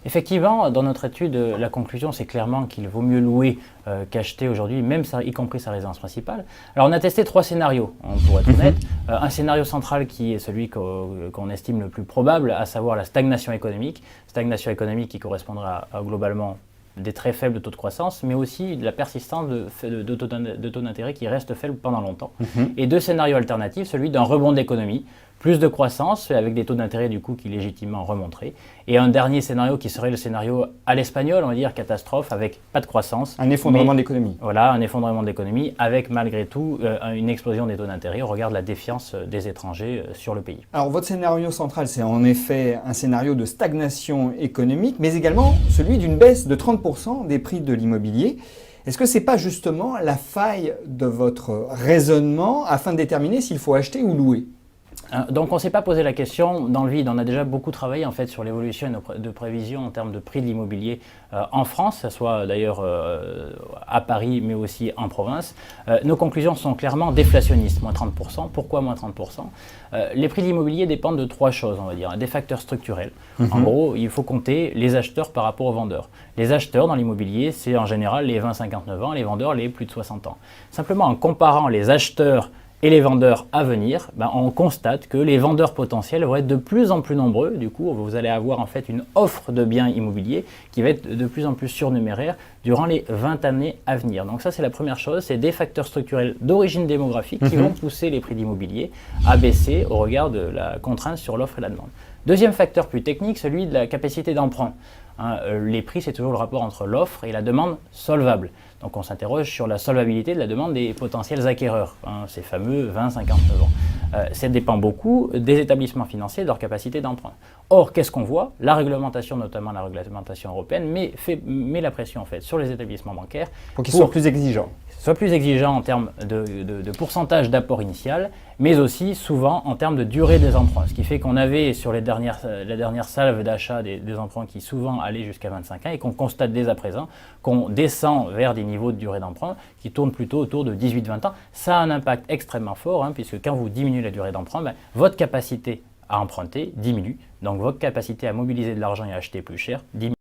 Effectivement, dans notre étude, la conclusion, c'est clairement qu'il vaut mieux louer qu'acheter aujourd'hui, même y compris sa résidence principale. Alors, on a testé 3 scénarios, pour être honnête. Un scénario central qui est celui qu'on estime le plus probable, à savoir la stagnation économique qui correspondra à globalement des très faibles taux de croissance, mais aussi de la persistance de taux d'intérêt qui reste faible pendant longtemps. Et 2 scénarios alternatifs, celui d'un rebond de l'économie, plus de croissance avec des taux d'intérêt du coup qui légitimement remonteraient. Et un dernier scénario qui serait le scénario à l'espagnol, on va dire catastrophe, avec pas de croissance. Un effondrement de l'économie. Voilà, un effondrement de l'économie avec malgré tout une explosion des taux d'intérêt au regard de la défiance des étrangers sur le pays. Alors votre scénario central, c'est en effet un scénario de stagnation économique, mais également celui d'une baisse de 30% des prix de l'immobilier. Est-ce que ce n'est pas justement la faille de votre raisonnement afin de déterminer s'il faut acheter ou louer ? Donc on ne s'est pas posé la question dans le vide. On a déjà beaucoup travaillé en fait sur l'évolution de prévisions en termes de prix de l'immobilier en France, que ce soit d'ailleurs à Paris mais aussi en province. Nos conclusions sont clairement déflationnistes, moins 30%. Pourquoi moins 30%? Les prix de l'immobilier dépendent de 3 choses, on va dire. Des facteurs structurels. En gros, il faut compter les acheteurs par rapport aux vendeurs. Les acheteurs dans l'immobilier, c'est en général les 20-59 ans, les vendeurs les plus de 60 ans. Simplement en comparant les acheteurs et les vendeurs à venir, on constate que les vendeurs potentiels vont être de plus en plus nombreux. Du coup, vous allez avoir en fait une offre de biens immobiliers qui va être de plus en plus surnuméraire durant les 20 années à venir. Donc ça, c'est la première chose, c'est des facteurs structurels d'origine démographique qui vont pousser les prix d'immobilier à baisser au regard de la contrainte sur l'offre et la demande. Deuxième facteur plus technique, celui de la capacité d'emprunt. Les prix, c'est toujours le rapport entre l'offre et la demande solvable. Donc on s'interroge sur la solvabilité de la demande des potentiels acquéreurs, ces fameux 20-59 ans. Ça dépend beaucoup des établissements financiers et de leur capacité d'emprunt. Or, qu'est-ce qu'on voit? La réglementation, notamment la réglementation européenne, met la pression en fait sur les établissements bancaires pour qu'ils soient plus exigeants. Soit plus exigeants en termes de pourcentage d'apport initial, mais aussi souvent en termes de durée des emprunts. Ce qui fait qu'on avait sur la dernière salve d'achat des emprunts qui souvent allaient jusqu'à 25 ans et qu'on constate dès à présent qu'on descend vers des niveaux de durée d'emprunt qui tournent plutôt autour de 18-20 ans. Ça a un impact extrêmement fort, puisque quand vous diminuez la durée d'emprunt, votre capacité à emprunter diminue, donc votre capacité à mobiliser de l'argent et à acheter plus cher diminue.